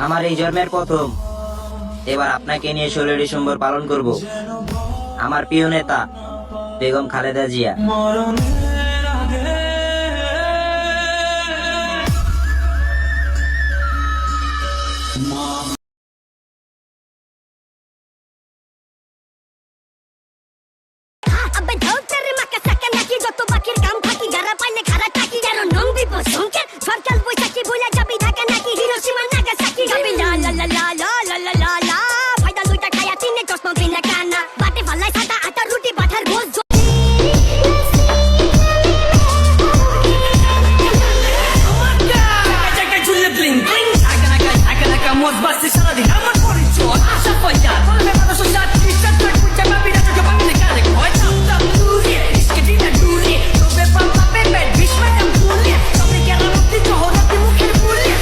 আমার এই জন্মের প্রথম, এবার আপনাকে নিয়ে 16 ডিসেম্বর পালন করব। আমার প্রিয় নেতা বেগম খালেদা জিয়া। সারাদিন